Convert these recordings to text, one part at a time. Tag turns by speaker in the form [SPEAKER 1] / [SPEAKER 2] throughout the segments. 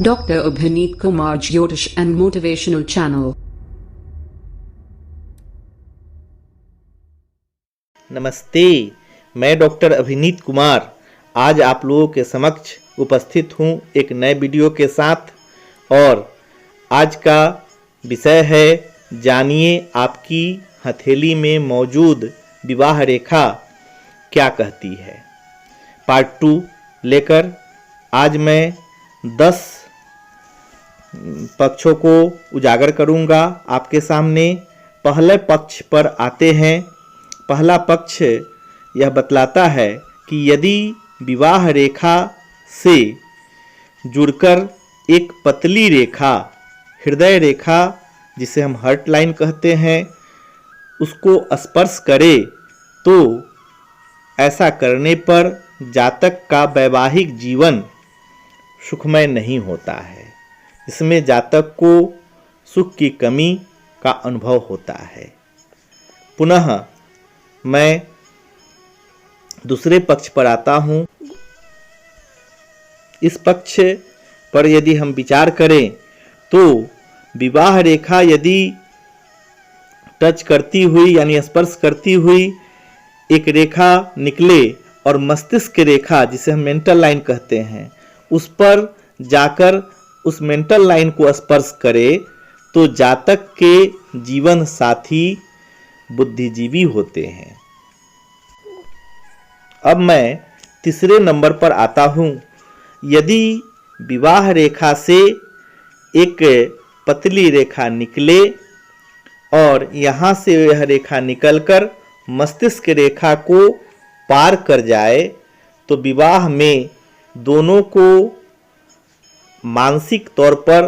[SPEAKER 1] Dr. Abhineet Kumar Jyotish and Motivational Channel.
[SPEAKER 2] नमस्ते, मैं doctor अभिनीत कुमार आज आप लोगों के समक्ष उपस्थित हूं एक नए वीडियो के साथ। और आज का विषय है जानिए आपकी हथेली में मौजूद विवाह रेखा क्या कहती है। पार्ट 2 लेकर आज मैं 10 पक्षों को उजागर करूंगा आपके सामने। पहले पक्ष पर आते हैं। पहला पक्ष यह बतलाता है कि यदि विवाह रेखा से जुड़कर एक पतली रेखा, हृदय रेखा जिसे हम हार्ट लाइन कहते हैं, उसको स्पर्श करे तो ऐसा करने पर जातक का वैवाहिक जीवन सुखमय नहीं होता है। इसमें जातक को सुख की कमी का अनुभव होता है। पुनः मैं दूसरे पक्ष पर आता हूँ। इस पक्ष पर यदि हम विचार करें तो विवाह रेखा यदि टच करती हुई यानी स्पर्श करती हुई एक रेखा निकले और मस्तिष्क रेखा जिसे हम मेंटल लाइन कहते हैं उस पर जाकर उस मेंटल लाइन को स्पर्श करे तो जातक के जीवन साथी बुद्धिजीवी होते हैं। अब मैं तीसरे नंबर पर आता हूँ। यदि विवाह रेखा से एक पतली रेखा निकले और यहाँ से यह रेखा निकलकर मस्तिष्क रेखा को पार कर जाए तो विवाह में दोनों को मानसिक तौर पर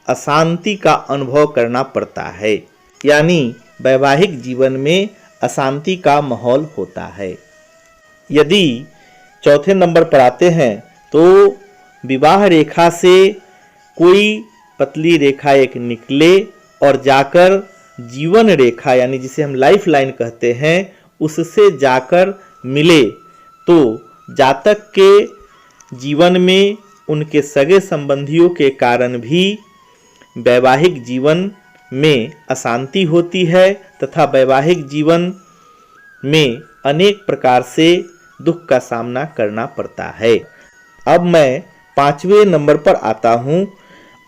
[SPEAKER 2] अशांति का अनुभव करना पड़ता है, यानी वैवाहिक जीवन में अशांति का माहौल होता है। यदि चौथे नंबर पर आते हैं तो विवाह रेखा से कोई पतली रेखा एक निकले और जाकर जीवन रेखा यानी जिसे हम लाइफ लाइन कहते हैं उससे जाकर मिले तो जातक के जीवन में उनके सगे संबंधियों के कारण भी वैवाहिक जीवन में अशांति होती है तथा वैवाहिक जीवन में अनेक प्रकार से दुख का सामना करना पड़ता है। अब मैं 5वें नंबर पर आता हूँ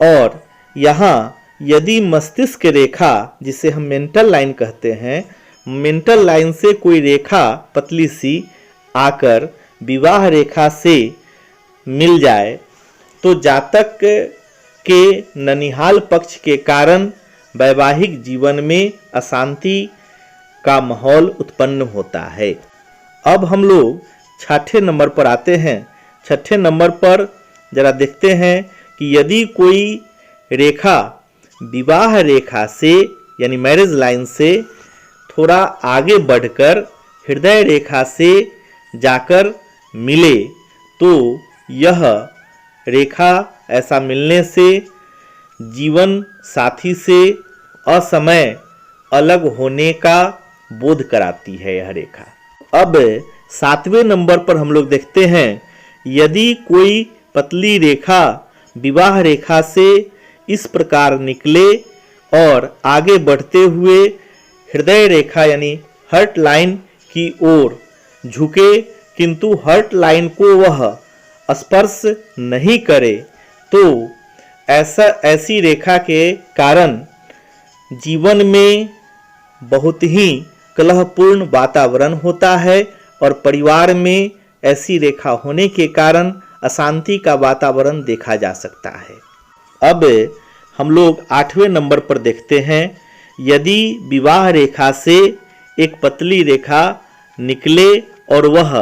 [SPEAKER 2] और यहाँ यदि मस्तिष्क रेखा जिसे हम मेंटल लाइन कहते हैं, मेंटल लाइन से कोई रेखा पतली सी आकर विवाह रेखा से मिल जाए तो जातक के ननिहाल पक्ष के कारण वैवाहिक जीवन में अशांति का माहौल उत्पन्न होता है। अब हम लोग छठे नंबर पर आते हैं। छठे नंबर पर जरा देखते हैं कि यदि कोई रेखा विवाह रेखा से यानी मैरिज लाइन से थोड़ा आगे बढ़कर हृदय रेखा से जाकर मिले तो यह रेखा ऐसा मिलने से जीवन साथी से असमय अलग होने का बोध कराती है यह रेखा। अब 7वें नंबर पर हम लोग देखते हैं यदि कोई पतली रेखा विवाह रेखा से इस प्रकार निकले और आगे बढ़ते हुए हृदय रेखा यानी हार्ट लाइन की ओर झुके किंतु हार्ट लाइन को वह स्पर्श नहीं करे तो ऐसी रेखा के कारण जीवन में बहुत ही कलहपूर्ण वातावरण होता है और परिवार में ऐसी रेखा होने के कारण अशांति का वातावरण देखा जा सकता है। अब हम लोग 8वें नंबर पर देखते हैं यदि विवाह रेखा से एक पतली रेखा निकले और वह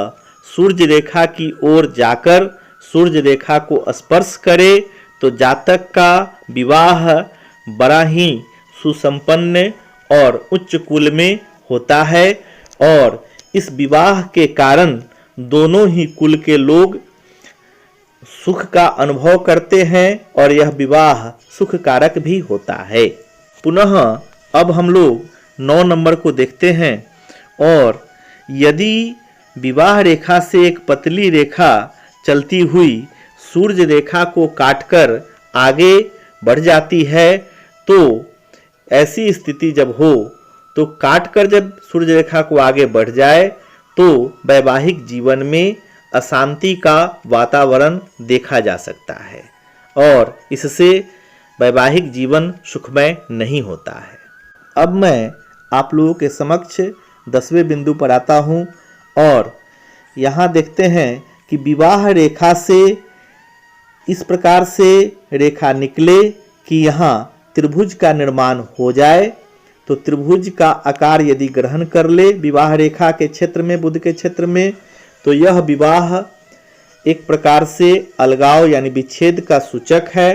[SPEAKER 2] सूर्य रेखा की ओर जाकर सूर्य रेखा को स्पर्श करे तो जातक का विवाह बड़ा ही सुसंपन्न और उच्च कुल में होता है और इस विवाह के कारण दोनों ही कुल के लोग सुख का अनुभव करते हैं और यह विवाह सुखकारक भी होता है। पुनः अब हम लोग 9 नंबर को देखते हैं और यदि विवाह रेखा से एक पतली रेखा चलती हुई सूर्य रेखा को काटकर आगे बढ़ जाती है, तो ऐसी स्थिति जब हो तो काटकर जब सूर्य रेखा को आगे बढ़ जाए तो वैवाहिक जीवन में अशांति का वातावरण देखा जा सकता है और इससे वैवाहिक जीवन सुखमय नहीं होता है। अब मैं आप लोगों के समक्ष 10वें बिंदु पर आता हूँ और यहाँ देखते हैं कि विवाह रेखा से इस प्रकार से रेखा निकले कि यहाँ त्रिभुज का निर्माण हो जाए, तो त्रिभुज का आकार यदि ग्रहण कर ले विवाह रेखा के क्षेत्र में, बुध के क्षेत्र में, तो यह विवाह एक प्रकार से अलगाव यानी विच्छेद का सूचक है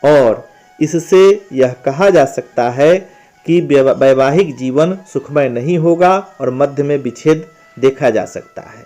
[SPEAKER 2] और इससे यह कहा जा सकता है कि वैवाहिक जीवन सुखमय नहीं होगा और मध्य में विच्छेद देखा जा सकता है।